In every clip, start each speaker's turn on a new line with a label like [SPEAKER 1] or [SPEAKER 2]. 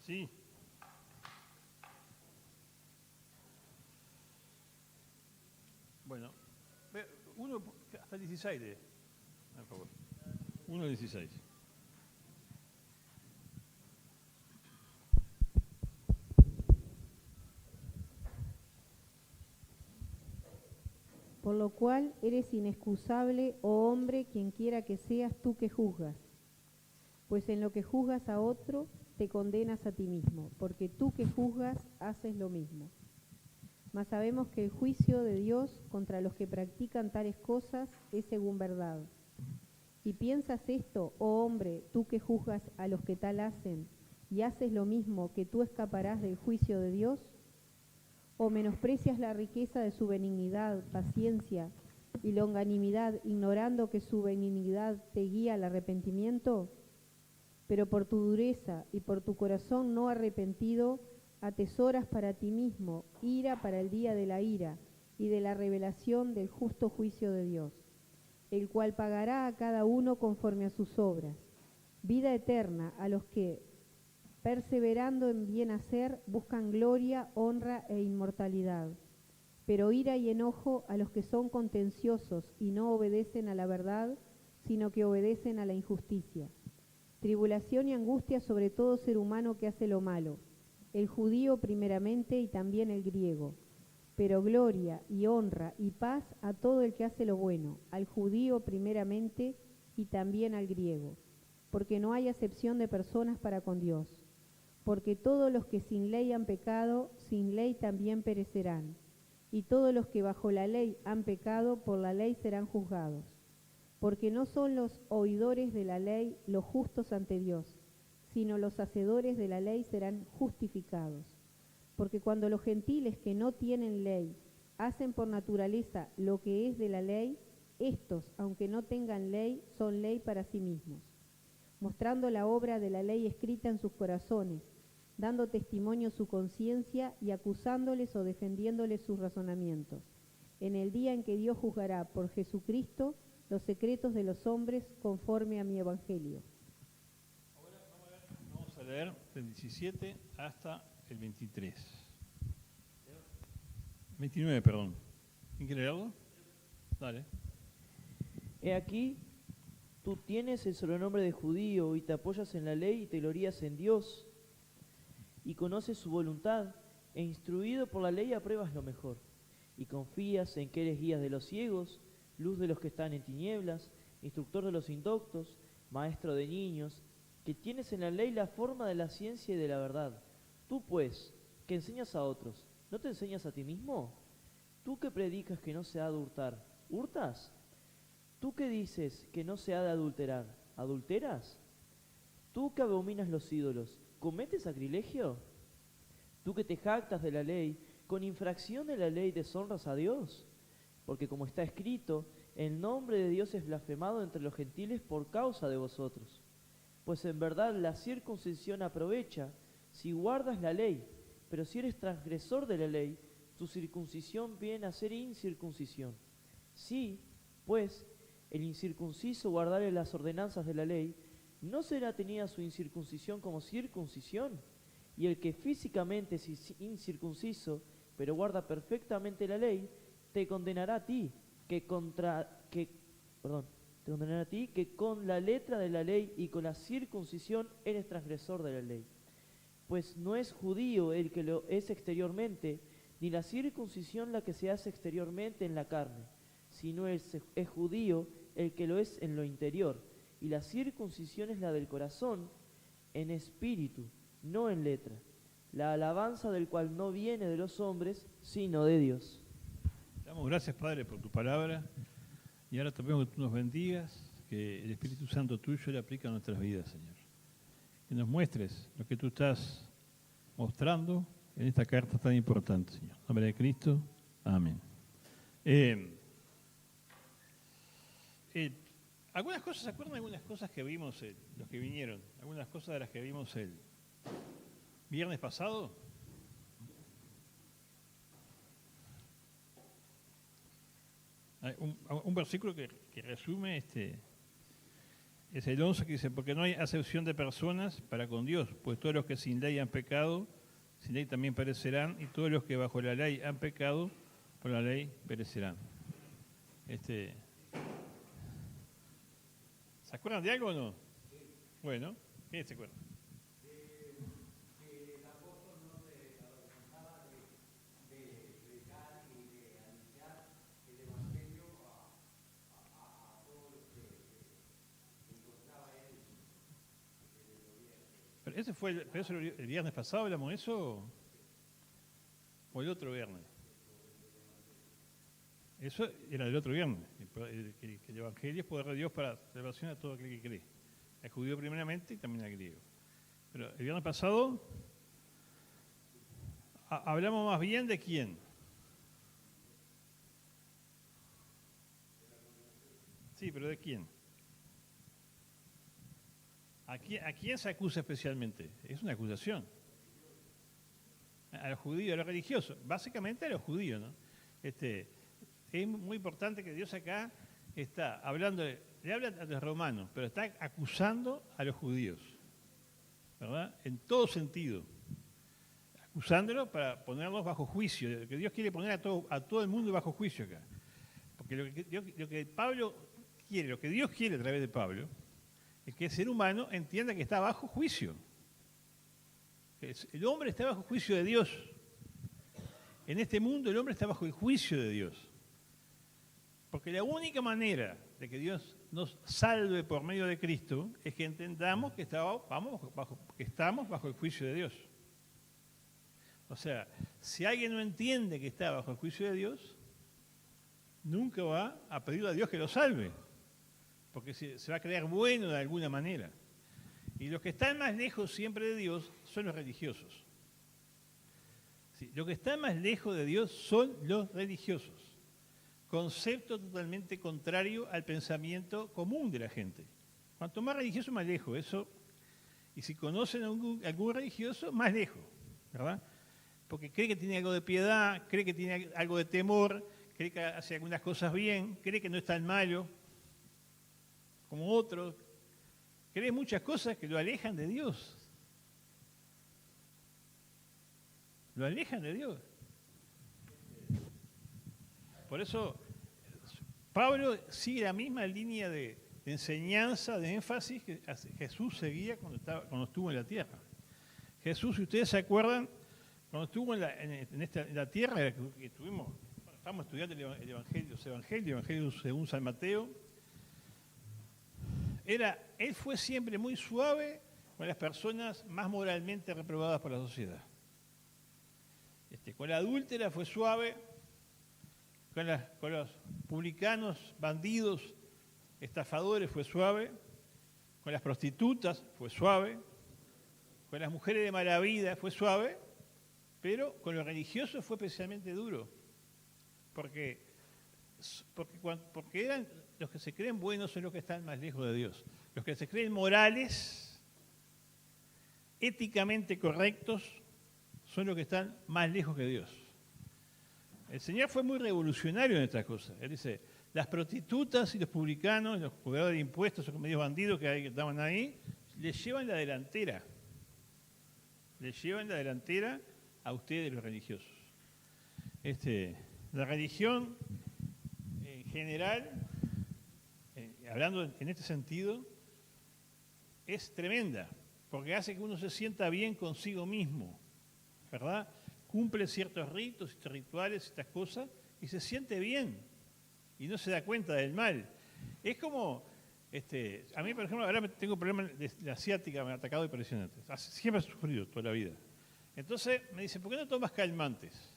[SPEAKER 1] Sí. Bueno, uno hasta el 16 por favor. 1 al 16.
[SPEAKER 2] Por lo cual eres inexcusable, oh hombre, quien quiera que seas tú que juzgas. Pues en lo que juzgas a otro, te condenas a ti mismo, porque tú que juzgas haces lo mismo. Mas sabemos que el juicio de Dios contra los que practican tales cosas es según verdad. ¿Y piensas esto, oh hombre, tú que juzgas a los que tal hacen, y haces lo mismo, que tú escaparás del juicio de Dios? ¿O menosprecias la riqueza de su benignidad, paciencia y longanimidad, ignorando que su benignidad te guía al arrepentimiento? Pero por tu dureza y por tu corazón no arrepentido, atesoras para ti mismo ira para el día de la ira y de la revelación del justo juicio de Dios, el cual pagará a cada uno conforme a sus obras. Vida eterna a los que, perseverando en bien hacer, buscan gloria, honra e inmortalidad. Pero ira y enojo a los que son contenciosos y no obedecen a la verdad, sino que obedecen a la injusticia. Tribulación y angustia sobre todo ser humano que hace lo malo, el judío primeramente y también el griego. Pero gloria y honra y paz a todo el que hace lo bueno, al judío primeramente y también al griego, porque no hay acepción de personas para con Dios. Porque todos los que sin ley han pecado, sin ley también perecerán, y todos los que bajo la ley han pecado, por la ley serán juzgados. Porque no son los oidores de la ley los justos ante Dios, sino los hacedores de la ley serán justificados. Porque cuando los gentiles que no tienen ley hacen por naturaleza lo que es de la ley, estos, aunque no tengan ley, son ley para sí mismos, mostrando la obra de la ley escrita en sus corazones, dando testimonio su conciencia y acusándoles o defendiéndoles sus razonamientos, en el día en que Dios juzgará por Jesucristo los secretos de los hombres conforme a mi evangelio.
[SPEAKER 1] Ahora vamos a leer del 17 hasta el 23. 29, perdón. ¿Quién quiere leerlo? Dale.
[SPEAKER 3] He aquí, tú tienes el sobrenombre de judío y te apoyas en la ley y te glorías en Dios y conoces su voluntad e instruido por la ley apruebas lo mejor y confías en que eres guía de los ciegos, luz de los que están en tinieblas, instructor de los indoctos, maestro de niños, que tienes en la ley la forma de la ciencia y de la verdad. Tú pues, que enseñas a otros, ¿no te enseñas a ti mismo? Tú que predicas que no se ha de hurtar, ¿hurtas? Tú que dices que no se ha de adulterar, ¿adulteras? Tú que abominas los ídolos, ¿cometes sacrilegio? Tú que te jactas de la ley, con infracción de la ley deshonras a Dios. Porque como está escrito, el nombre de Dios es blasfemado entre los gentiles por causa de vosotros. Pues en verdad la circuncisión aprovecha si guardas la ley, pero si eres transgresor de la ley, tu circuncisión viene a ser incircuncisión. Si, pues, el incircunciso guardare las ordenanzas de la ley, ¿no será tenida su incircuncisión como circuncisión? Y el que físicamente es incircunciso, pero guarda perfectamente la ley, te condenará a ti, te condenará a ti que con la letra de la ley y con la circuncisión eres transgresor de la ley. Pues no es judío el que lo es exteriormente, ni la circuncisión la que se hace exteriormente en la carne, sino es judío el que lo es en lo interior, y la circuncisión es la del corazón, en espíritu, no en letra, la alabanza del cual no viene de los hombres, sino de Dios.
[SPEAKER 1] Te damos gracias, Padre, por tu palabra, y ahora te pedimos que tú nos bendigas, que el Espíritu Santo tuyo le aplique a nuestras vidas, Señor. Que nos muestres lo que tú estás mostrando en esta carta tan importante, Señor. En nombre de Cristo, amén. Algunas cosas, ¿se acuerdan de algunas cosas que vimos, los que vinieron? Algunas cosas de las que vimos el viernes pasado. Hay un versículo que resume Es el 11 que dice, porque no hay acepción de personas para con Dios, pues todos los que sin ley han pecado, sin ley también perecerán, y todos los que bajo la ley han pecado, por la ley perecerán. ¿Se acuerdan de algo o no? Bueno, ¿quién se acuerda? Pero ese fue el viernes pasado, ¿hablamos de eso? ¿O el otro viernes? Eso era el otro viernes, que el Evangelio es poder de Dios para salvación a todo aquel que cree. Al judío primeramente y también al griego. Pero el viernes pasado hablamos más bien de quién. Sí, pero ¿de quién? ¿A quién se acusa especialmente? Es una acusación. A los judíos, a los religiosos. Básicamente a los judíos, ¿no? Es muy importante que Dios acá está hablando, le habla a los romanos, pero está acusando a los judíos, ¿verdad? En todo sentido. Acusándolos para ponerlos bajo juicio, que Dios quiere poner a todo el mundo bajo juicio acá. Porque lo que Pablo quiere, lo que Dios quiere a través de Pablo, es que el ser humano entienda que está bajo juicio. El hombre está bajo juicio de Dios. En este mundo el hombre está bajo el juicio de Dios. Porque la única manera de que Dios nos salve por medio de Cristo es que entendamos que estamos bajo el juicio de Dios. O sea, si alguien no entiende que está bajo el juicio de Dios, nunca va a pedirle a Dios que lo salve. Porque se va a creer bueno de alguna manera. Y los que están más lejos siempre de Dios son los religiosos. Sí, los que están más lejos de Dios son los religiosos. Concepto totalmente contrario al pensamiento común de la gente. Cuanto más religioso, más lejos. Eso, y si conocen a algún religioso, más lejos, ¿verdad? Porque cree que tiene algo de piedad, cree que tiene algo de temor, cree que hace algunas cosas bien, cree que no es tan malo como otros, cree muchas cosas que lo alejan de Dios. Lo alejan de Dios. Por eso, Pablo sigue la misma línea de enseñanza, de énfasis que Jesús seguía cuando estuvo en la tierra. Jesús, si ustedes se acuerdan, cuando estuvo en la tierra, que estamos estudiando el Evangelio según San Mateo, él fue siempre muy suave con las personas más moralmente reprobadas por la sociedad. Con la adúltera fue suave, con los publicanos, bandidos, estafadores fue suave, con las prostitutas fue suave, con las mujeres de mala vida fue suave, pero con los religiosos fue especialmente duro, porque eran los que se creen buenos son los que están más lejos de Dios. Los que se creen morales, éticamente correctos, son los que están más lejos que Dios. El Señor fue muy revolucionario en estas cosas. Él dice, las prostitutas y los publicanos, los cobradores de impuestos o medios bandidos que estaban ahí, les llevan la delantera. Les llevan la delantera a ustedes los religiosos. La religión en general, hablando en este sentido, es tremenda, porque hace que uno se sienta bien consigo mismo, ¿verdad? Cumple ciertos ritos, ciertos rituales, estas cosas, y se siente bien, y no se da cuenta del mal. Es como, a mí, por ejemplo, ahora tengo problemas de la ciática, me ha atacado impresionante. Siempre he sufrido toda la vida. Entonces me dice, ¿por qué no tomas calmantes?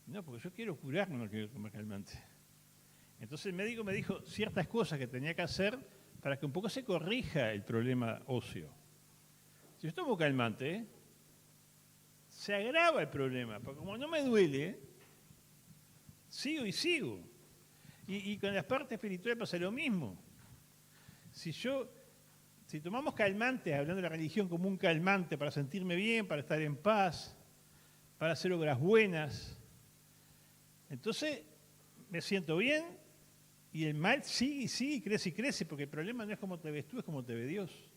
[SPEAKER 1] No, porque yo quiero curarme, no quiero tomar calmantes. Entonces el médico me dijo ciertas cosas que tenía que hacer para que un poco se corrija el problema óseo. Si yo tomo calmante, se agrava el problema, porque como no me duele, sigo y sigo. Y con las partes espirituales pasa lo mismo. Si tomamos calmantes, hablando de la religión como un calmante para sentirme bien, para estar en paz, para hacer obras buenas, entonces me siento bien Y el mal sigue y sigue, crece y crece, porque el problema no es cómo te ves tú, es cómo te ve Dios.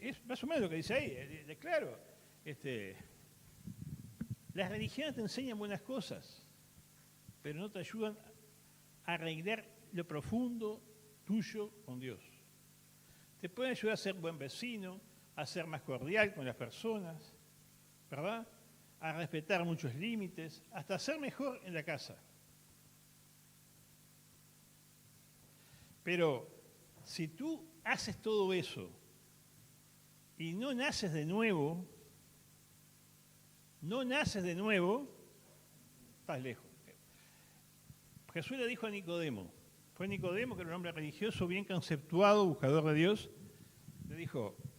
[SPEAKER 1] Es más o menos lo que dice ahí. Claro, las religiones te enseñan buenas cosas, pero no te ayudan a arreglar lo profundo tuyo con Dios. Te pueden ayudar a ser buen vecino, a ser más cordial con las personas, ¿verdad? A respetar muchos límites, hasta a ser mejor en la casa. Pero si tú haces todo eso y no naces de nuevo, estás lejos. Jesús le dijo a Nicodemo, fue Nicodemo, que era un hombre religioso, bien conceptuado, buscador de Dios,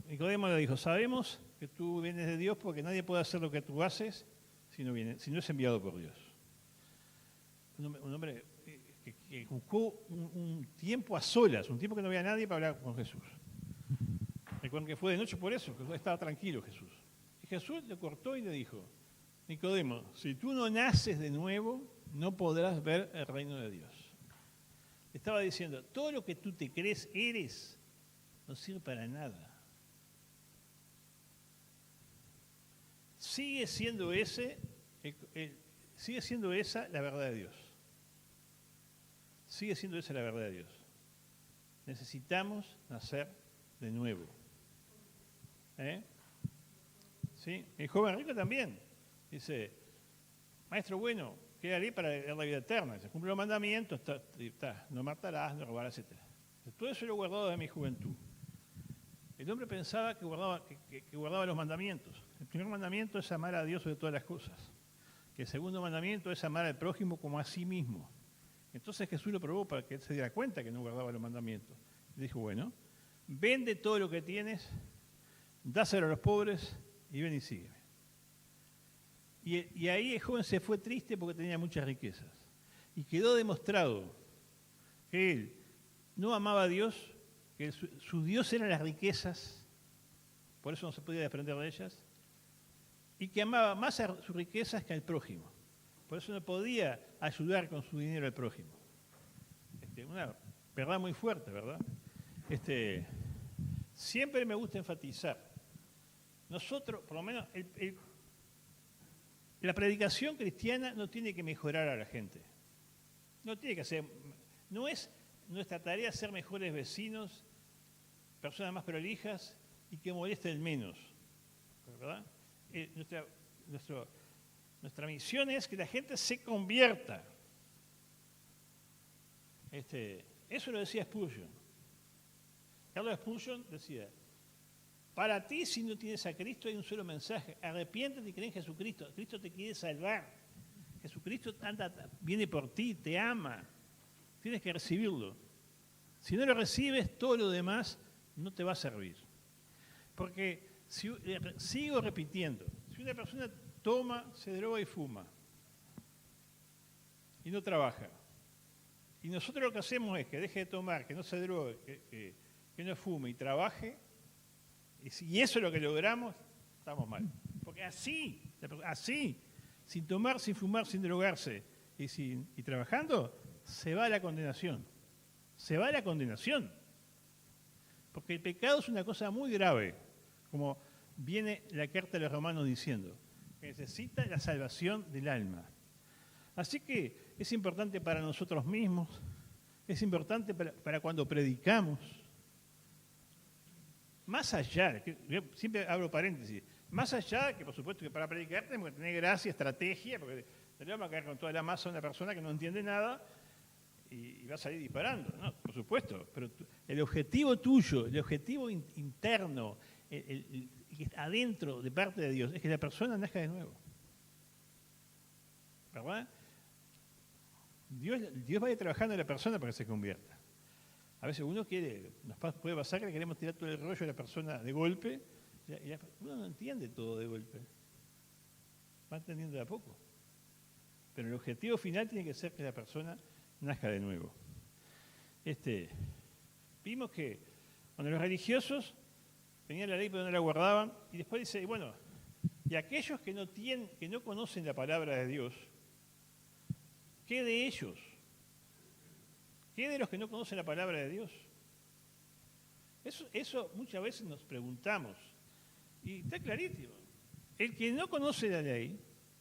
[SPEAKER 1] Nicodemo le dijo, sabemos que tú vienes de Dios porque nadie puede hacer lo que tú haces si no es enviado por Dios. Un hombre que buscó un tiempo a solas, un tiempo que no había nadie para hablar con Jesús. Recuerden que fue de noche por eso, que estaba tranquilo Jesús. Y Jesús le cortó y le dijo, Nicodemo, si tú no naces de nuevo, no podrás ver el reino de Dios. Le estaba diciendo, todo lo que tú te crees eres, no sirve para nada. Sigue siendo esa la verdad de Dios. Sigue siendo esa la verdad de Dios. Necesitamos nacer de nuevo. ¿Sí? El joven rico también dice, maestro bueno, ¿qué haré para heredar la vida eterna? Se cumplen los mandamientos, no matarás, no robarás, etc. Todo eso lo he guardado de mi juventud. El hombre pensaba que guardaba los mandamientos. El primer mandamiento es amar a Dios sobre todas las cosas. El segundo mandamiento es amar al prójimo como a sí mismo. Entonces Jesús lo probó para que él se diera cuenta que no guardaba los mandamientos. Le dijo, bueno, vende todo lo que tienes, dáselo a los pobres y ven y sígueme. Y ahí el joven se fue triste porque tenía muchas riquezas. Y quedó demostrado que él no amaba a Dios, que su Dios eran las riquezas, por eso no se podía desprender de ellas, y que amaba más a sus riquezas que al prójimo. Por eso no podía ayudar con su dinero al prójimo. Una verdad muy fuerte, ¿verdad? Siempre me gusta enfatizar. Nosotros, por lo menos, la predicación cristiana no tiene que mejorar a la gente. No es nuestra tarea ser mejores vecinos, personas más prolijas y que molesten menos, ¿verdad? Nuestra misión es que la gente se convierta. Eso lo decía Spurgeon. Carlos Spurgeon decía, para ti si no tienes a Cristo hay un solo mensaje, arrepiéntete y cree en Jesucristo. Cristo te quiere salvar. Jesucristo viene por ti, te ama. Tienes que recibirlo. Si no lo recibes, todo lo demás no te va a servir. Porque sigo repitiendo, si una persona toma, se droga y fuma y no trabaja, y nosotros lo que hacemos es que deje de tomar, que no se drogue, que no fume y trabaje, y si eso es lo que logramos, estamos mal. Porque así, sin tomar, sin fumar, sin drogarse y trabajando, se va a la condenación. Se va a la condenación. Porque el pecado es una cosa muy grave, como viene la carta de los Romanos diciendo, que necesita la salvación del alma. Así que es importante para nosotros mismos, es importante para cuando predicamos, más allá, yo siempre abro paréntesis, más allá que por supuesto que para predicar tenemos que tener gracia, estrategia, porque no le vamos a caer con toda la masa a una persona que no entiende nada y va a salir disparando, ¿no? Por supuesto, pero el objetivo tuyo, el objetivo interno, el que está adentro de parte de Dios, es que la persona nazca de nuevo. ¿Verdad? Dios va a ir trabajando en la persona para que se convierta. A veces nos puede pasar que queremos tirar todo el rollo de la persona de golpe, y uno no entiende todo de golpe. Va entendiendo de a poco. Pero el objetivo final tiene que ser que la persona nazca de nuevo. Vimos que cuando los religiosos tenían la ley pero no la guardaban, y después dice, bueno, y aquellos que no conocen la palabra de Dios, ¿qué de ellos? ¿Qué de los que no conocen la palabra de Dios? Eso muchas veces nos preguntamos. Y está clarísimo. El que no conoce la ley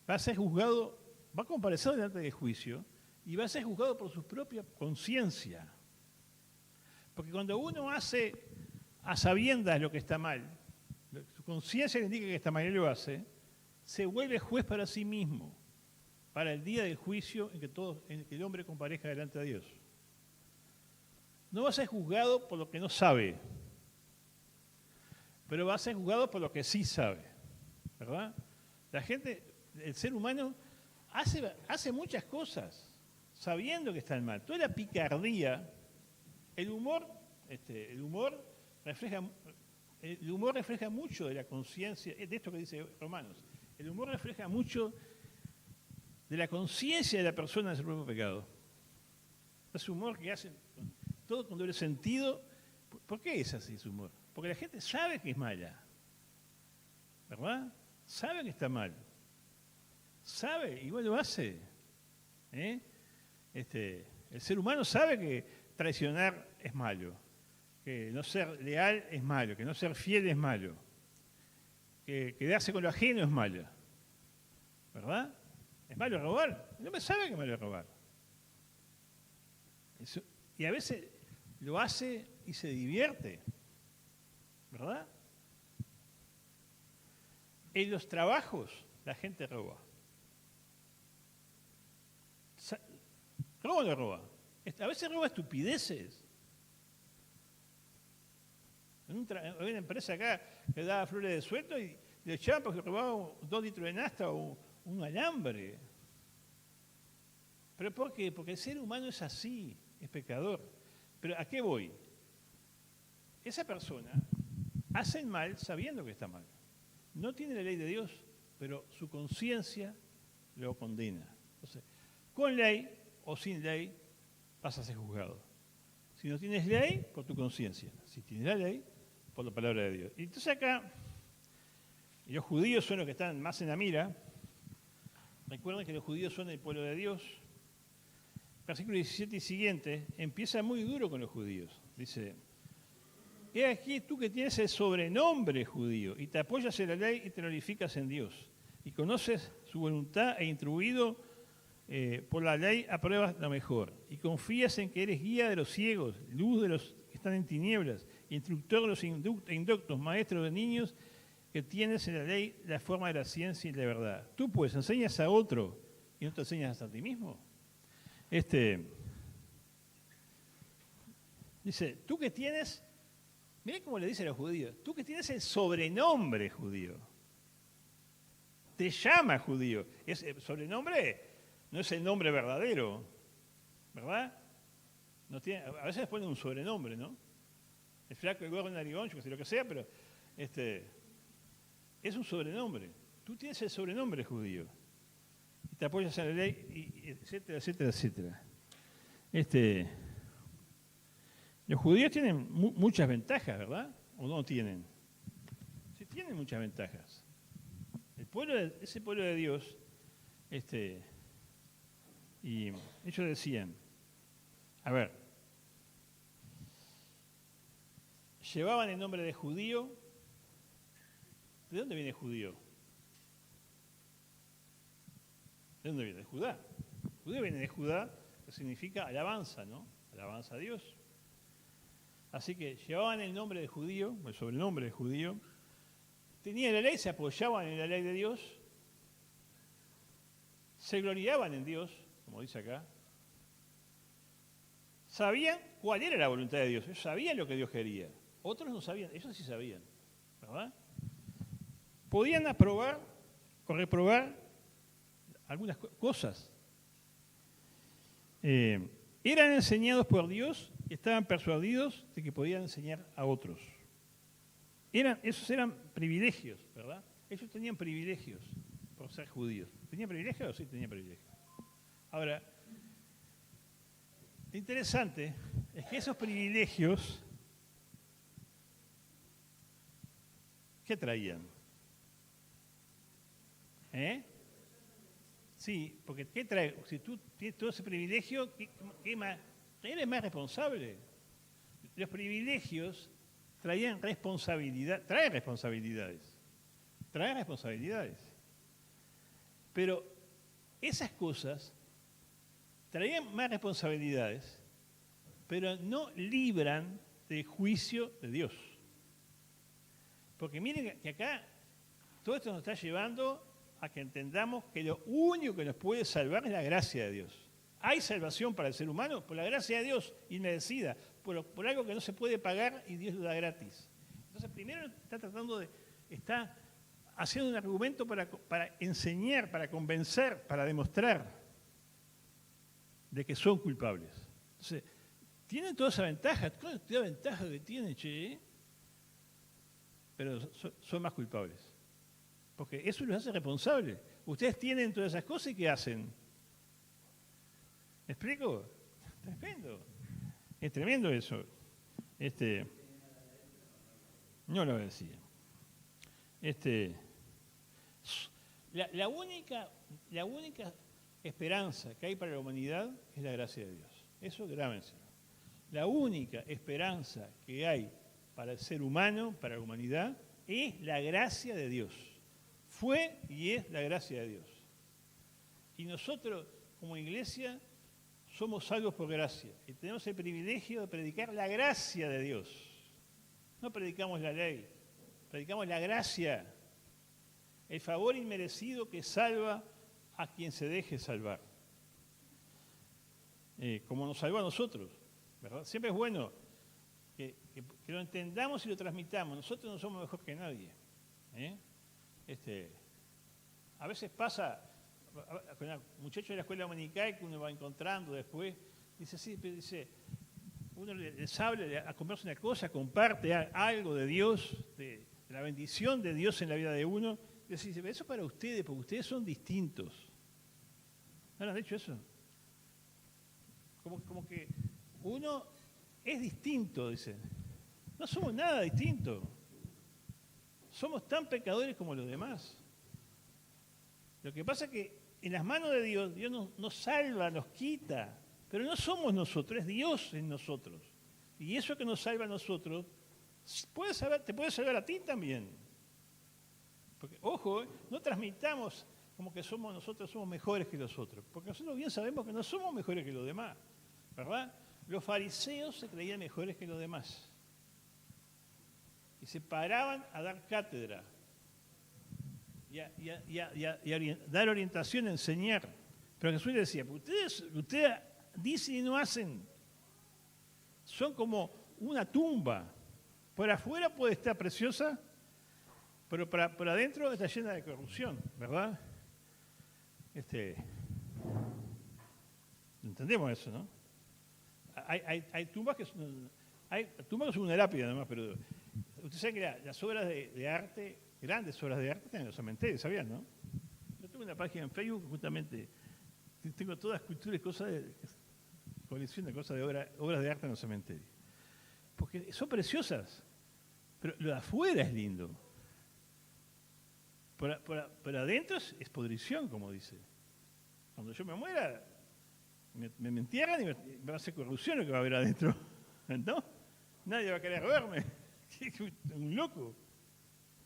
[SPEAKER 1] va a ser juzgado, va a comparecer delante del juicio y va a ser juzgado por su propia conciencia. Porque cuando uno hace a sabiendas lo que está mal, su conciencia le indica que está mal y lo hace, se vuelve juez para sí mismo, para el día del juicio en que el hombre comparezca delante de Dios. No va a ser juzgado por lo que no sabe, pero va a ser juzgado por lo que sí sabe, ¿verdad? La gente, el ser humano, hace muchas cosas sabiendo que están mal. Toda la picardía, el humor refleja mucho de la conciencia, de esto que dice Romanos. El humor refleja mucho de la conciencia de la persona de su propio pecado. Ese humor que hace todo con doble sentido. ¿Por qué es así su humor? Porque la gente sabe que es mala, ¿verdad? Sabe que está mal. Sabe, igual lo hace. El ser humano sabe que traicionar es malo, que no ser leal es malo, que no ser fiel es malo, que quedarse con lo ajeno es malo, ¿verdad? ¿Es malo robar? El hombre sabe que es malo robar. Y a veces lo hace y se divierte, ¿verdad? En los trabajos la gente roba. ¿Roba o no roba? A veces roba estupideces. Había una empresa acá que daba flores de sueldo y le echaban porque robaba 2 litros de nafta o un alambre. ¿Pero por qué? Porque el ser humano es así, es pecador. ¿Pero a qué voy? Esa persona hace el mal sabiendo que está mal. No tiene la ley de Dios, pero su conciencia lo condena. Entonces, con ley o sin ley vas a ser juzgado. Si no tienes ley, por tu conciencia. Si tienes la ley, por la palabra de Dios. Y entonces acá, y los judíos son los que están más en la mira. Recuerden que los judíos son el pueblo de Dios. Versículo 17 y siguiente, empieza muy duro con los judíos. Dice, he aquí tú que tienes el sobrenombre judío, y te apoyas en la ley y te glorificas en Dios, y conoces su voluntad e instruido por la ley apruebas lo mejor, y confías en que eres guía de los ciegos, luz de los que están en tinieblas, instructor de los indoctos, maestro de niños, que tienes en la ley la forma de la ciencia y la verdad. Tú pues enseñas a otro y no te enseñas a ti mismo. Dice, tú que tienes, mirá cómo le dice a los judíos, tú que tienes el sobrenombre judío, te llama judío. El sobrenombre no es el nombre verdadero, ¿verdad? No tiene, a veces les ponen un sobrenombre, ¿no? El flaco, el gordo, el narigón, yo que sé lo que sea, pero es un sobrenombre. Tú tienes el sobrenombre judío. Y te apoyas en la ley, y etcétera, etcétera, etcétera. Los judíos tienen muchas ventajas, ¿verdad? ¿O no tienen? Sí, tienen muchas ventajas. Ese pueblo de Dios, y ellos decían, a ver, llevaban el nombre de judío. ¿De dónde viene judío? ¿De dónde viene? De Judá. Judío viene de Judá, que significa alabanza, ¿no? Alabanza a Dios. Así que llevaban el nombre de judío, el sobrenombre de judío, tenían la ley, se apoyaban en la ley de Dios, se gloriaban en Dios, como dice acá, sabían cuál era la voluntad de Dios, ellos sabían lo que Dios quería, otros no sabían, ellos sí sabían, ¿verdad? Podían aprobar o reprobar algunas cosas. Eran enseñados por Dios y estaban persuadidos de que podían enseñar a otros. Esos eran privilegios, ¿verdad? Ellos tenían privilegios por ser judíos. ¿Tenían privilegios? Sí, tenían privilegios. Ahora, lo interesante es que esos privilegios, ¿qué traían? Sí, porque ¿qué trae? Si tú tienes todo ese privilegio, ¿qué más? Él es más responsable. Los privilegios traían responsabilidad, traen responsabilidades. Pero esas cosas traían más responsabilidades, pero no libran del juicio de Dios. Porque miren que acá todo esto nos está llevando a que entendamos que lo único que nos puede salvar es la gracia de Dios. ¿Hay salvación para el ser humano? Por la gracia de Dios, inmerecida, por algo que no se puede pagar y Dios lo da gratis. Entonces, primero está haciendo un argumento para enseñar, para convencer, para demostrar de que son culpables. Entonces, tienen toda esa ventaja, toda la ventaja que tienen, pero son más culpables. Porque eso los hace responsables. Ustedes tienen todas esas cosas y ¿qué hacen? ¿Me explico? Tremendo. Es tremendo eso. No lo decía. La única esperanza que hay para la humanidad es la gracia de Dios. Eso grábenselo. La única esperanza que hay para el ser humano, para la humanidad, es la gracia de Dios. Fue y es la gracia de Dios. Y nosotros, como iglesia, somos salvos por gracia. Y tenemos el privilegio de predicar la gracia de Dios. No predicamos la ley, predicamos la gracia. El favor inmerecido que salva a quien se deje salvar. Como nos salvó a nosotros, ¿verdad? Siempre es bueno que lo entendamos y lo transmitamos. Nosotros no somos mejor que nadie. A veces pasa con el muchacho de la escuela dominical que uno va encontrando después, uno les habla a comerse una cosa, comparte algo de Dios, de la bendición de Dios en la vida de uno, y dice, eso es para ustedes, porque ustedes son distintos. ¿No le han dicho eso? Como que uno es distinto, dicen. No somos nada distintos. Somos tan pecadores como los demás. Lo que pasa es que en las manos de Dios, Dios nos salva, nos quita, pero no somos nosotros, es Dios en nosotros. Y eso que nos salva a nosotros, te puede salvar a ti también. Porque, ojo, no transmitamos como que nosotros somos mejores que los otros, porque nosotros bien sabemos que no somos mejores que los demás, ¿verdad? Los fariseos se creían mejores que los demás. Y se paraban a dar cátedra y a dar orientación, a enseñar. Pero Jesús les decía, ustedes dicen y no hacen. Son como una tumba. Por afuera puede estar preciosa, pero por adentro está llena de corrupción, ¿verdad? Entendemos eso, ¿no? Hay tumbas que son una lápida, además, pero usted sabe que las obras de arte, grandes obras de arte, están en los cementerios, ¿sabían, no? Yo tengo una página en Facebook, justamente, tengo todas esculturas y cosas colección de cosas de obras de arte en los cementerios. Porque son preciosas, pero lo de afuera es lindo. Por adentro es podrición, como dice. Cuando yo me muera, me entierran y me va a hacer corrupción lo que va a haber adentro. ¿No? Nadie va a querer verme. Un loco.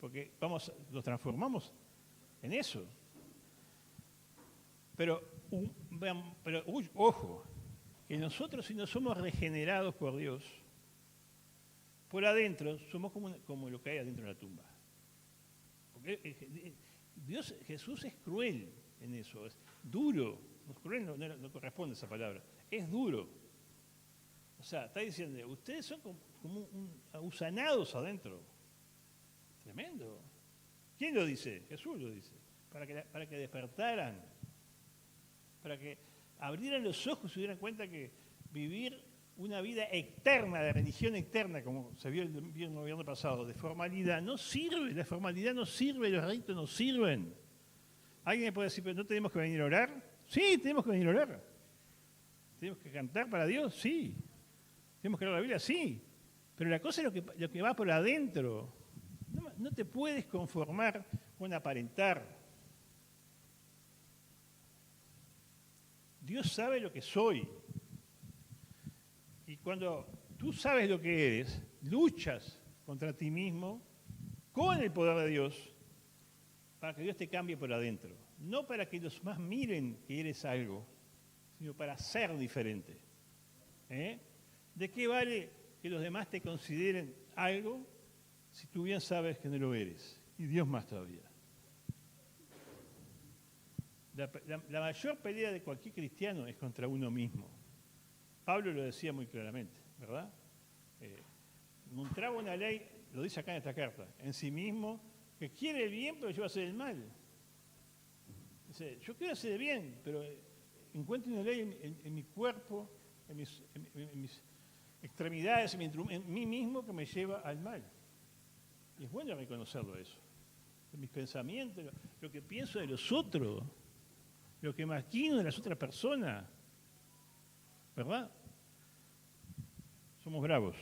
[SPEAKER 1] Porque los transformamos en eso. Pero ojo, que nosotros si no somos regenerados por Dios, por adentro somos como lo que hay adentro de la tumba. Porque Jesús es cruel en eso, es duro. Cruel no corresponde a esa palabra, es duro. O sea, está diciendo, ustedes son como usanados adentro. Tremendo. ¿Quién lo dice? Jesús lo dice. Para que despertaran, para que abrieran los ojos y se dieran cuenta que vivir una vida eterna, de religión eterna, como se vio el gobierno pasado, de formalidad, no sirve, la formalidad no sirve, los ritos no sirven. ¿Alguien me puede decir, pero no tenemos que venir a orar? Sí, tenemos que venir a orar. ¿Tenemos que cantar para Dios? Sí. ¿Tenemos que leer la Biblia? Sí. Pero la cosa es lo que va por adentro. No te puedes conformar con aparentar. Dios sabe lo que soy. Y cuando tú sabes lo que eres, luchas contra ti mismo con el poder de Dios para que Dios te cambie por adentro. No para que los demás miren que eres algo, sino para ser diferente. ¿Eh? ¿De qué vale que los demás te consideren algo si tú bien sabes que no lo eres? Y Dios más todavía. La mayor pelea de cualquier cristiano es contra uno mismo. Pablo lo decía muy claramente, ¿verdad? Encontraba una ley, lo dice acá en esta carta, en sí mismo, que quiere el bien, pero lleva a hacer el mal. Dice, yo quiero hacer el bien, pero encuentro una ley en mi cuerpo, en mis extremidades, en mí mismo, que me lleva al mal. Y es bueno reconocerlo eso. En mis pensamientos, lo que pienso de los otros, lo que maquino de las otras personas, ¿verdad? Somos bravos.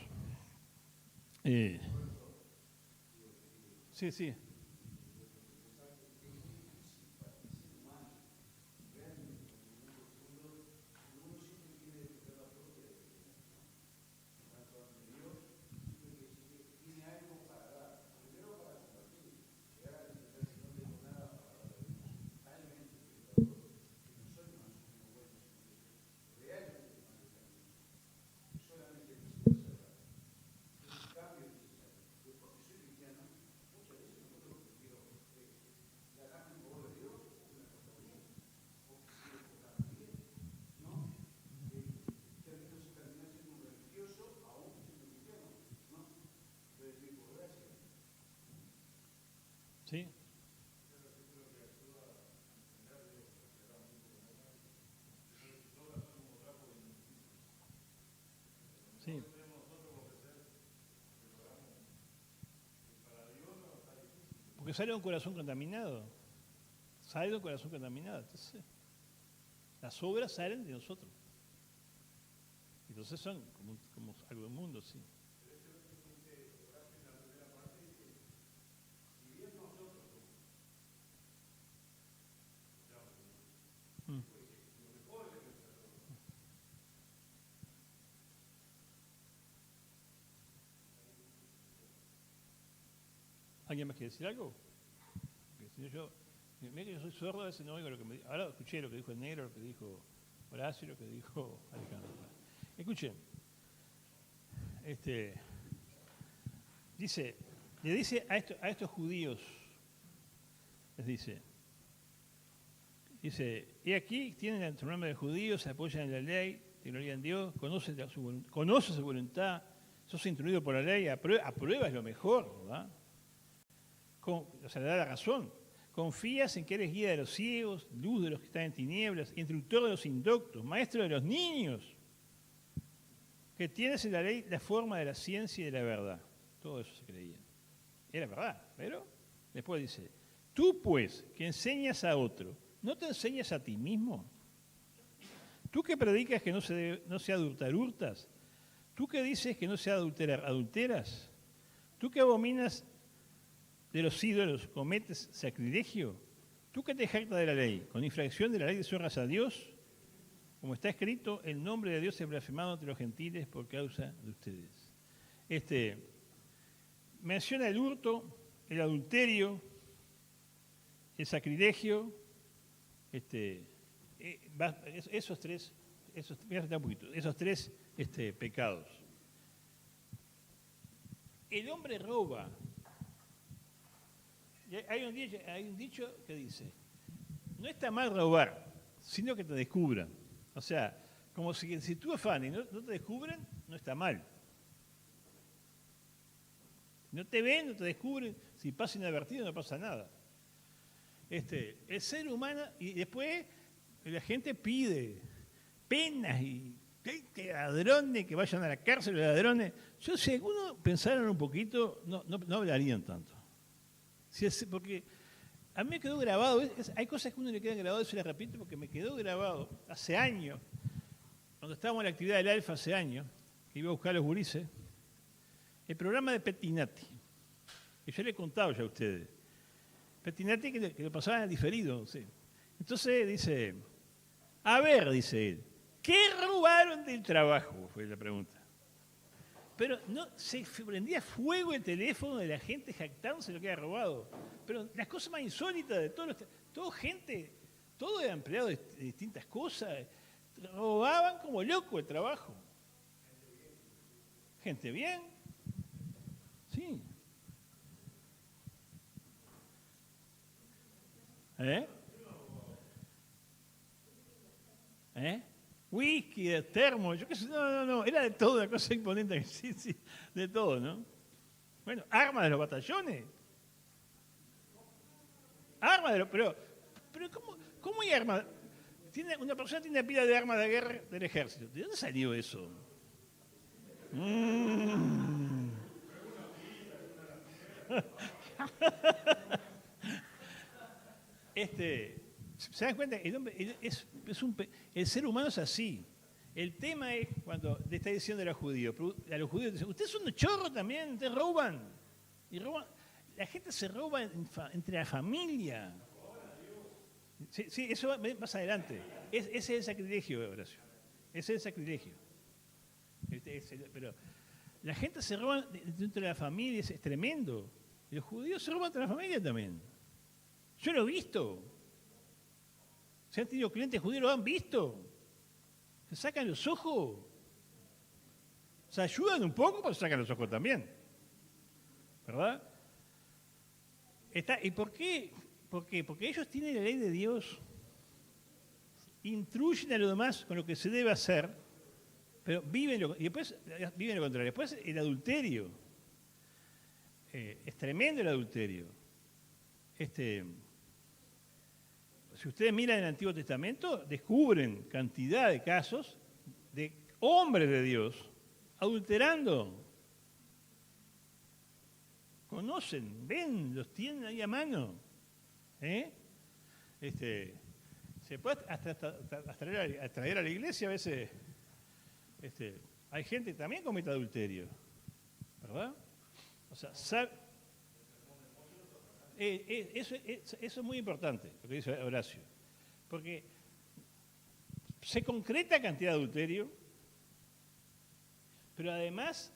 [SPEAKER 1] Sí. ¿Sí? Sí. Porque sale de un corazón contaminado. Sale de un corazón contaminado. Entonces, las obras salen de nosotros. Entonces son como algo del mundo, sí. ¿Alguien más quiere decir algo? Porque si no mira que yo soy sordo, a veces no oigo lo que me dice. Ahora escuché lo que dijo el negro, lo que dijo Horacio, lo que dijo Alejandro. Escuchen. Le dice a estos judíos, les dice, he aquí, tienen el nombre de judíos, se apoyan en la ley, te glorían en Dios, conoces su voluntad, sos instruido por la ley, apruebas lo mejor, ¿verdad? Le da la razón. Confías en que eres guía de los ciegos, luz de los que están en tinieblas, instructor de los indoctos, maestro de los niños, que tienes en la ley la forma de la ciencia y de la verdad. Todo eso se creía. Era verdad, pero después dice, tú pues, que enseñas a otro, ¿no te enseñas a ti mismo? Tú que predicas que no se adulterar, hurtas. Tú que dices que no se adulterar, adulteras. Tú que abominas de los ídolos, cometes sacrilegio. Tú que te jactas de la ley, con infracción de la ley deshonras a Dios. Como está escrito, el nombre de Dios es blasfemado entre los gentiles por causa de ustedes. Menciona el hurto, el adulterio, el sacrilegio, esos tres pecados. El hombre roba. Hay un dicho que dice, no está mal robar, sino que te descubran. O sea, como si tú afanes y no te descubren, no está mal. No te ven, no te descubren, si pasa inadvertido no pasa nada. El ser humano, y después la gente pide penas y que ladrones, que vayan a la cárcel los ladrones. Yo, si algunos pensaran un poquito, no hablarían tanto. Porque a mí me quedó grabado, hay cosas que a uno le quedan grabadas, eso les repito, porque me quedó grabado hace años, cuando estábamos en la actividad del Alfa hace años, que iba a buscar a los gurises, el programa de Pettinati, que yo le he contado ya a ustedes. Pettinati que lo pasaban al diferido, sí. Entonces dice, a ver, dice él, ¿qué robaron del trabajo? Fue la pregunta. pero no, se prendía fuego el teléfono de la gente jactándose de lo que había robado. Pero las cosas más insólitas de todo gente, todo era empleado de distintas cosas, robaban como loco el trabajo. Gente bien, sí. Whisky, de termo, yo qué sé, no, era de todo, una cosa imponente, sí, de todo, ¿no? Bueno, armas de los batallones. Armas de los, pero ¿cómo hay armas? Una persona tiene una pila de armas de guerra del ejército. ¿De dónde salió eso? ¿Se dan cuenta? El hombre el ser humano es así. El tema es cuando le está diciendo a los judíos dicen, ustedes son unos chorros también, ustedes roban. Y roban. La gente se roba entre la familia. Sí, eso va más adelante. Ese es el sacrilegio, Horacio. Ese es el sacrilegio. Pero la gente se roba dentro de la familia, es tremendo. Y los judíos se roban entre la familia también. Yo lo he visto. Si han tenido clientes judíos, lo han visto. Se sacan los ojos. Se ayudan un poco, pero se sacan los ojos también. ¿Verdad? ¿Y por qué? Porque ellos tienen la ley de Dios, instruyen a los demás con lo que se debe hacer, pero viven lo contrario. Después el adulterio. Es tremendo el adulterio. Si ustedes miran el Antiguo Testamento, descubren cantidad de casos de hombres de Dios adulterando. Conocen, ven, los tienen ahí a mano. Se puede hasta traer a la iglesia a veces. Hay gente que también comete adulterio, ¿verdad? O sea, eso es muy importante, lo que dice Horacio, porque se concreta cantidad de adulterio, pero además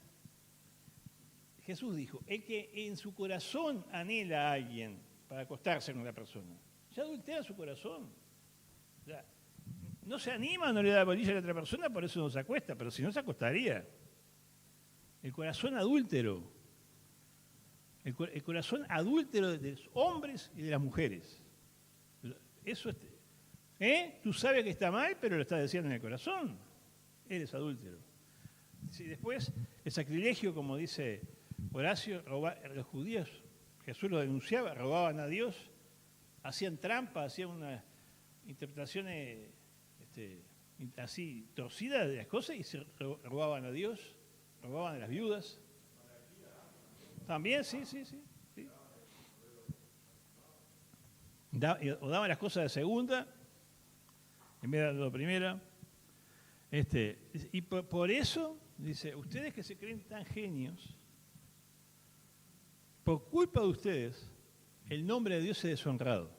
[SPEAKER 1] Jesús dijo, el que en su corazón anhela a alguien para acostarse con la persona, ya adultera su corazón. O sea, no se anima, no le da bolilla a la otra persona, por eso no se acuesta, pero si no se acostaría. El corazón adúltero. El corazón adúltero de los hombres y de las mujeres. Eso tú sabes que está mal, pero lo estás deseando en el corazón. Eres adúltero. Sí, después, el sacrilegio, como dice Horacio, los judíos, Jesús lo denunciaba, robaban a Dios, hacían trampa, hacían unas interpretaciones así torcidas de las cosas y se robaban a Dios, robaban a las viudas. También, sí. O daban las cosas de segunda en vez de la primera. Y por eso, dice, ustedes que se creen tan genios, por culpa de ustedes, el nombre de Dios es deshonrado.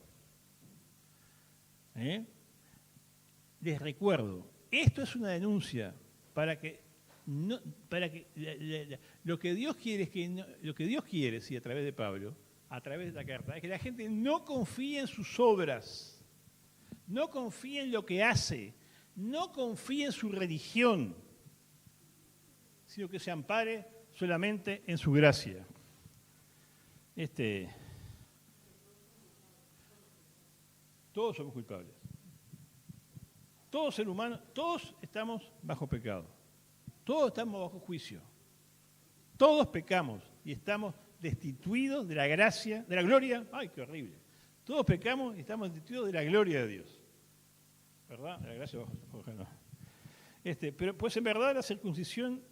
[SPEAKER 1] Les recuerdo, esto es una denuncia para que lo que Dios quiere, sí, a través de Pablo, a través de la carta, es que la gente no confíe en sus obras, no confíe en lo que hace, no confíe en su religión, sino que se ampare solamente en su gracia. Todos somos culpables. Todos seres humanos, todos estamos bajo pecado. Todos estamos bajo juicio. Todos pecamos y estamos destituidos de la gracia, de la gloria. ¡Ay, qué horrible! Todos pecamos y estamos destituidos de la gloria de Dios. ¿Verdad? De la gracia bajo no. Pero pues en verdad la circuncisión,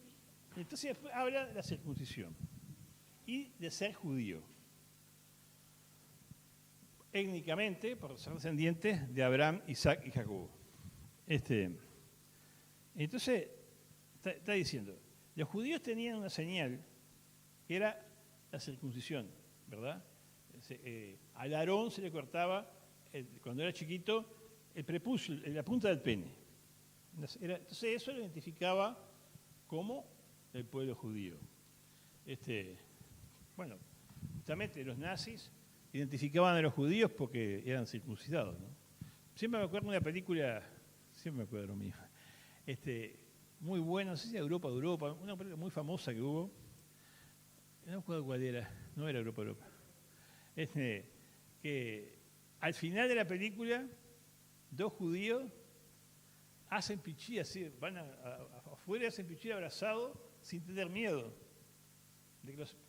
[SPEAKER 1] entonces habla de la circuncisión y de ser judío. Étnicamente, por ser descendientes de Abraham, Isaac y Jacob. Entonces, está diciendo, los judíos tenían una señal que era la circuncisión, ¿verdad? Al Aarón se le cortaba, cuando era chiquito, el prepucio, la punta del pene. Entonces eso lo identificaba como del pueblo judío. Bueno, justamente los nazis identificaban a los judíos porque eran circuncidados, ¿no? Siempre me acuerdo de una película, siempre me acuerdo de lo mismo, muy buena, no sé si Europa, una película muy famosa que hubo, no me acuerdo cuál era, no era Europa. Que al final de la película, dos judíos hacen pichí así, van afuera y hacen pichí abrazados sin tener miedo.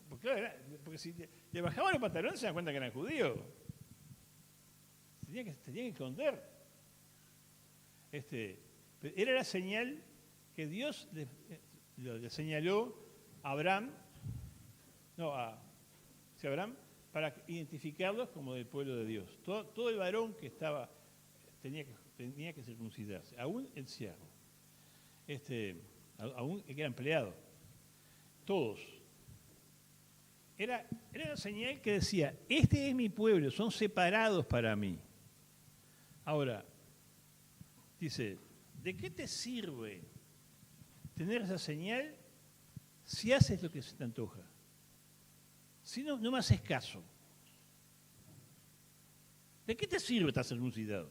[SPEAKER 1] Porque si le bajaban los pantalones se dan cuenta que eran judíos. Tenían que esconder. Era la señal que Dios le señaló a Abraham, Abraham, para identificarlos como del pueblo de Dios. Todo el varón que tenía que circuncidarse, aún el siervo, aún el que era empleado, todos. Era una señal que decía, este es mi pueblo, son separados para mí. Ahora, dice, ¿de qué te sirve tener esa señal si haces lo que se te antoja? Si no me haces caso. ¿De qué te sirve estar circuncidado?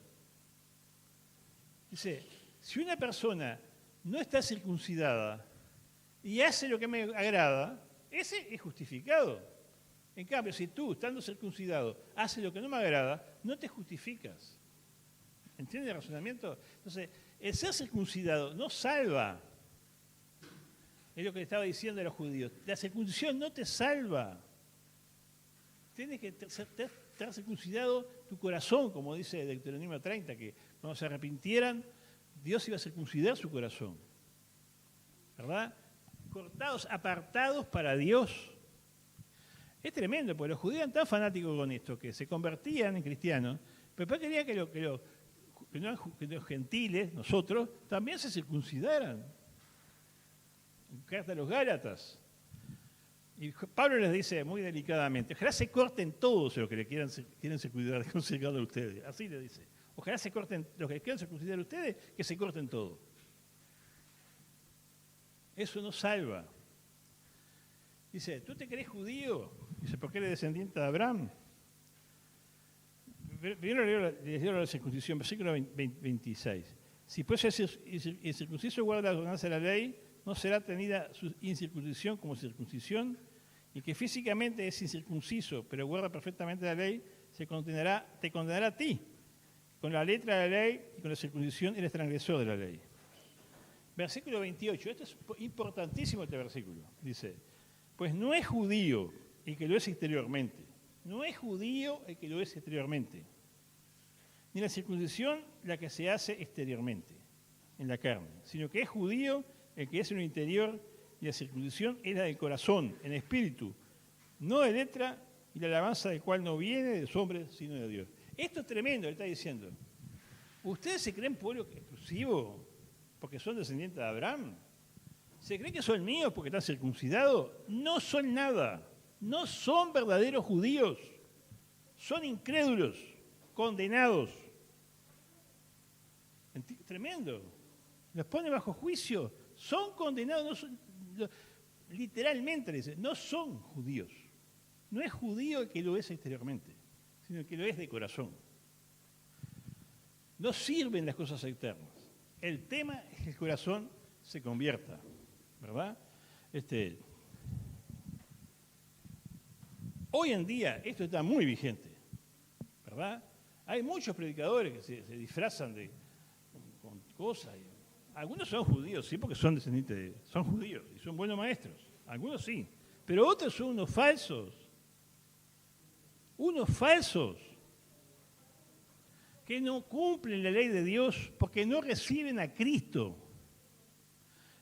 [SPEAKER 1] Dice, si una persona no está circuncidada y hace lo que me agrada, ese es justificado. En cambio, si tú, estando circuncidado, haces lo que no me agrada, no te justificas. ¿Entiendes el razonamiento? Entonces, el ser circuncidado no salva. Es lo que le estaba diciendo a los judíos. La circuncisión no te salva. Tienes que estar circuncidado tu corazón, como dice Deuteronomio 30, que cuando se arrepintieran, Dios iba a circuncidar su corazón. ¿Verdad? Cortados, apartados para Dios. Es tremendo, porque los judíos eran tan fanáticos con esto, que se convertían en cristianos, pero después querían que los gentiles, nosotros, también se circuncidaran. En carta a los Gálatas. Y Pablo les dice muy delicadamente, ojalá se corten todos los que le quieren circuncidar a ustedes. Así le dice. Ojalá se corten, los que quieran circuncidar a ustedes, que se corten todos. Eso no salva. Dice, ¿tú te crees judío? Dice, ¿por qué eres descendiente de Abraham? Primero les dio la circuncisión, versículo 26. Si pues el circunciso guarda la ordenanza de la ley, no será tenida su incircuncisión como circuncisión, y que físicamente es incircunciso, pero guarda perfectamente la ley, te condenará a ti. Con la letra de la ley y con la circuncisión eres transgresor de la ley. Versículo 28, esto es importantísimo este versículo. Dice, pues no es judío el que lo es exteriormente. No es judío el que lo es exteriormente. Ni la circuncisión la que se hace exteriormente, en la carne, sino que es judío el que es en el interior, y la circuncisión es la del corazón, en espíritu, no de letra, y la alabanza del cual no viene de los hombres, sino de Dios. Esto es tremendo, le está diciendo. ¿Ustedes se creen pueblo exclusivo porque son descendientes de Abraham? ¿Se creen que son míos porque están circuncidados? No son nada. No son verdaderos judíos. Son incrédulos, condenados. Tremendo. Los pone bajo juicio. Son condenados, no son, literalmente le dice, no son judíos. No es judío el que lo es exteriormente, sino el que lo es de corazón. No sirven las cosas externas. El tema es que el corazón se convierta, ¿verdad? Hoy en día esto está muy vigente, ¿verdad? Hay muchos predicadores que se disfrazan con cosas. Algunos son judíos, sí, porque son descendientes son judíos y son buenos maestros. Algunos sí, pero otros son unos falsos. Unos falsos que no cumplen la ley de Dios porque no reciben a Cristo.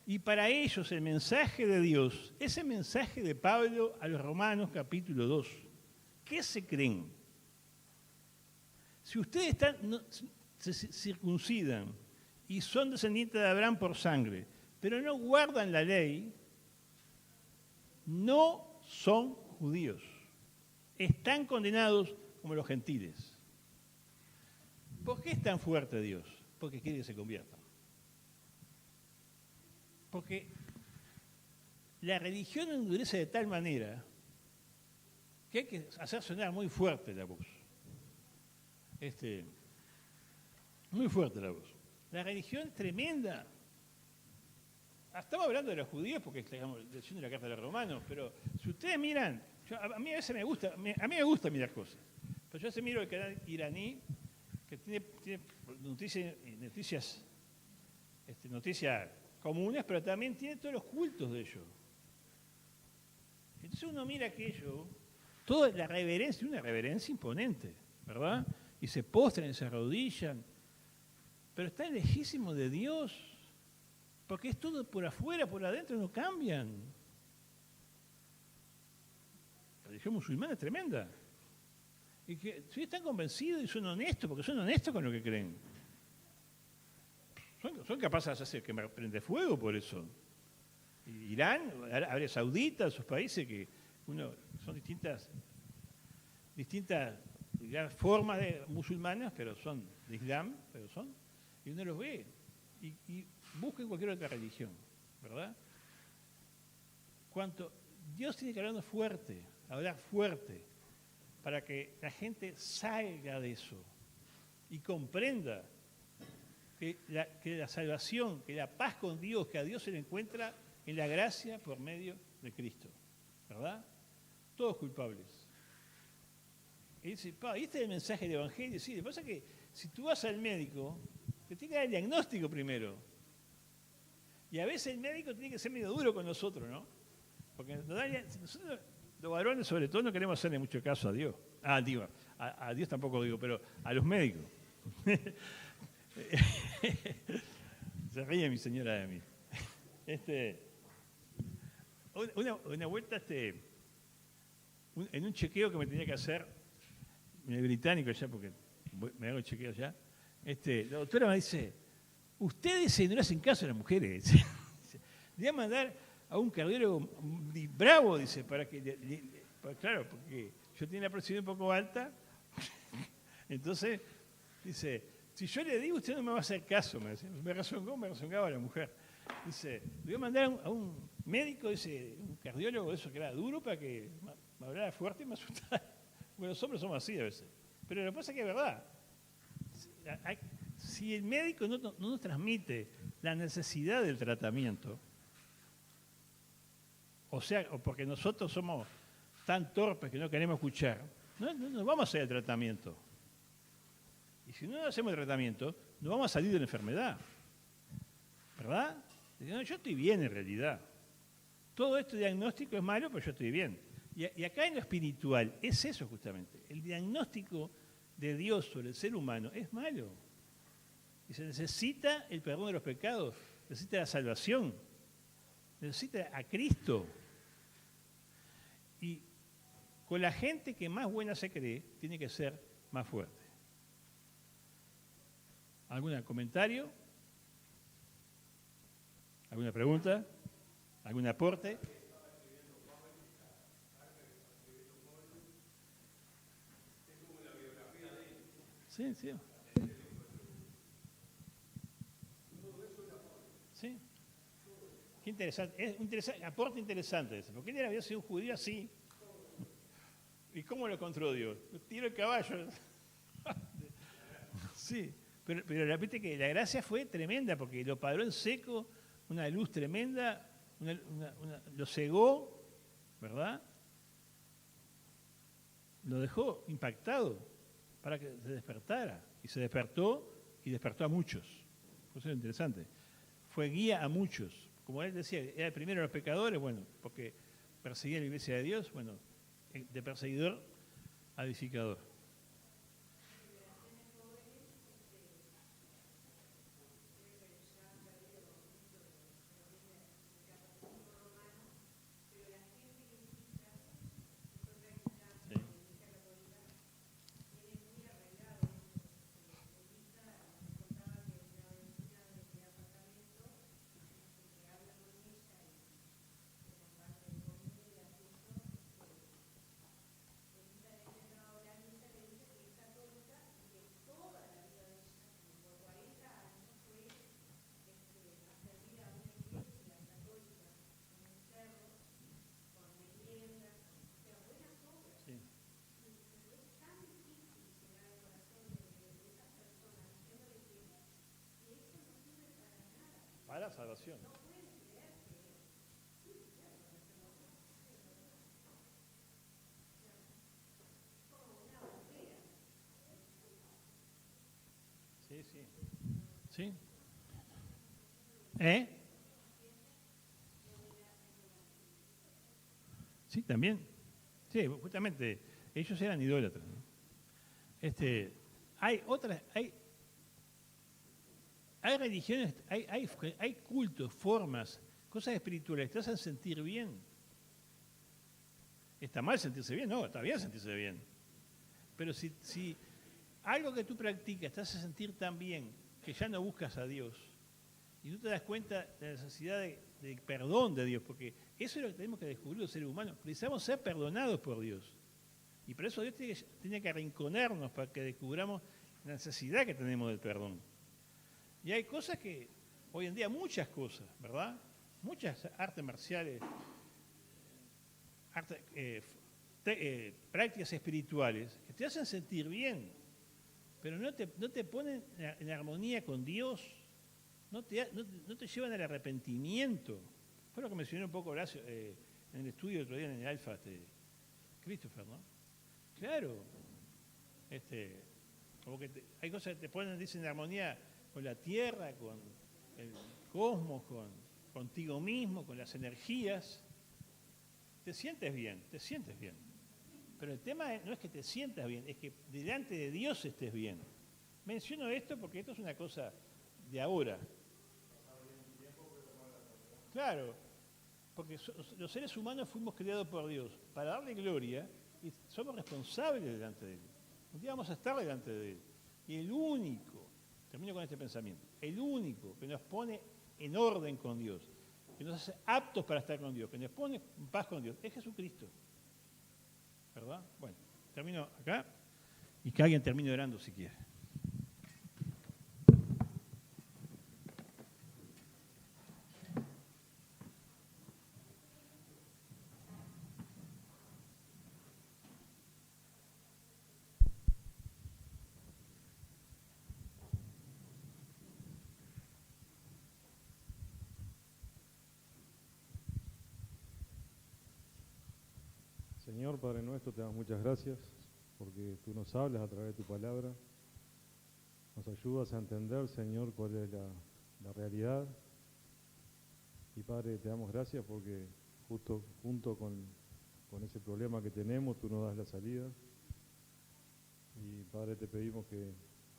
[SPEAKER 1] Y para ellos el mensaje de Dios es el mensaje de Pablo a los Romanos capítulo 2. ¿Qué se creen? Si ustedes se circuncidan y son descendientes de Abraham por sangre, pero no guardan la ley, no son judíos. Están condenados como los gentiles. ¿Por qué es tan fuerte Dios? Porque quiere que se conviertan. Porque la religión endurece de tal manera que hay que hacer sonar muy fuerte la voz. Muy fuerte la voz. La religión es tremenda. Estamos hablando de los judíos porque estamos leyendo la carta de los romanos, pero si ustedes miran, a mí a veces me gusta, a mí me gusta mirar cosas, pero yo a veces miro el canal iraní que tiene noticias comunes, pero también tiene todos los cultos de ellos. Entonces uno mira aquello, toda la reverencia, una reverencia imponente, ¿verdad? Y se postran y se arrodillan, pero está lejísimo de Dios, porque es todo por afuera, por adentro no cambian. La religión musulmana es tremenda. Y que si están convencidos y son honestos, porque son honestos con lo que creen. Son capaces de hacer que me prende fuego por eso. Irán, Arabia Saudita, esos países que son distintas digamos, formas de musulmanas, pero son de Islam, y uno los ve y busquen cualquier otra religión, ¿verdad? Dios tiene que hablar fuerte, para que la gente salga de eso y comprenda que la salvación, que la paz con Dios, que a Dios se le encuentra en la gracia por medio de Cristo, ¿verdad? Todos culpables. Y dice, este es el mensaje del Evangelio. Sí, lo que pasa es que si tú vas al médico, te tiene que dar el diagnóstico primero. Y a veces el médico tiene que ser medio duro con nosotros, ¿no? Porque nosotros, los varones sobre todo, no queremos hacerle mucho caso a Dios. A Dios tampoco digo, pero a los médicos. Se ríe mi señora de mí. Una vuelta en un chequeo que me tenía que hacer en el británico ya, porque me hago el chequeo ya, la doctora me dice, ustedes no le hacen caso a las mujeres. Le voy a mandar a un cardiólogo bravo, dice, para que, claro, porque yo tenía la presión un poco alta, entonces, dice, si yo le digo, usted no me va a hacer caso, me decía. Me rezongaba la mujer. Dice, le voy a mandar a un médico, dice, un cardiólogo, eso que era duro, para que me hablara fuerte y me asustara. Porque los hombres somos así a veces. Pero lo que pasa es que es verdad. Si el médico no nos transmite la necesidad del tratamiento, o porque nosotros somos tan torpes que no queremos escuchar, no vamos a hacer el tratamiento. Y si no hacemos el tratamiento, no vamos a salir de la enfermedad. ¿Verdad? No, yo estoy bien en realidad. Todo este diagnóstico es malo, pero yo estoy bien. Y acá en lo espiritual es eso justamente. El diagnóstico de Dios sobre el ser humano es malo. Y se necesita el perdón de los pecados, necesita la salvación, necesita a Cristo. Y con la gente que más buena se cree, tiene que ser más fuerte. ¿Algún comentario? ¿Alguna pregunta? ¿Algún aporte? Sí. Sí. Qué interesante. Es un aporte interesante ese. Porque él había sido un judío así. ¿Y cómo lo encontró Dios? Tiró el caballo. Sí. Pero repite que la gracia fue tremenda porque lo paró en seco, una luz tremenda, lo cegó, ¿verdad? Lo dejó impactado para que se despertara. Y se despertó y despertó a muchos. Eso es interesante. Fue guía a muchos. Como él decía, era el primero de los pecadores, bueno, porque perseguía la iglesia de Dios, bueno, de perseguidor a edificador. salvación. Sí, sí. ¿Sí? ¿Eh? Sí, también. Sí, justamente, ellos eran idólatras, ¿no? Hay otras, hay religiones, hay cultos, formas, cosas espirituales que te hacen sentir bien. ¿Está mal sentirse bien? No, está bien sentirse bien. Pero si algo que tú practicas te hace sentir tan bien que ya no buscas a Dios y tú te das cuenta de la necesidad de perdón de Dios, porque eso es lo que tenemos que descubrir los seres humanos. Precisamos ser perdonados por Dios. Y por eso Dios tiene que arrinconarnos para que descubramos la necesidad que tenemos del perdón. Y hay cosas que, hoy en día, muchas cosas, ¿verdad? Muchas artes marciales, prácticas espirituales que te hacen sentir bien, pero no te ponen en armonía con Dios, no te llevan al arrepentimiento. Fue lo que mencioné un poco Horacio en el estudio el otro día en el Alfa, Christopher, ¿no? Claro, como que hay cosas que te ponen, dicen, en armonía con la tierra, con el cosmos, contigo mismo, con las energías. Te sientes bien. Pero el tema no es que te sientas bien, es que delante de Dios estés bien. Menciono esto porque esto es una cosa de ahora. Claro, porque los seres humanos fuimos creados por Dios para darle gloria y somos responsables delante de Él. Un día vamos a estar delante de Él. Y el único, termino con este pensamiento, el único que nos pone en orden con Dios, que nos hace aptos para estar con Dios, que nos pone en paz con Dios, es Jesucristo. ¿Verdad? Bueno, termino acá y que alguien termine orando si quiere.
[SPEAKER 4] Señor, Padre nuestro, te damos muchas gracias porque tú nos hablas a través de tu palabra, nos ayudas a entender, Señor, cuál es la realidad. Y Padre, te damos gracias porque justo junto con ese problema que tenemos, tú nos das la salida. Y Padre, te pedimos que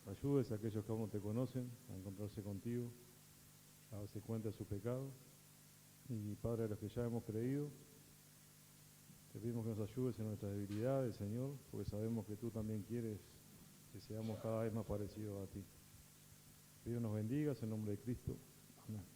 [SPEAKER 4] ayudes a aquellos que aún no te conocen a encontrarse contigo, a darse cuenta de su pecado. Y Padre, a los que ya hemos creído, te pedimos que nos ayudes en nuestras debilidades, Señor, porque sabemos que tú también quieres que seamos cada vez más parecidos a ti. Te pido nos bendigas en nombre de Cristo. Amén.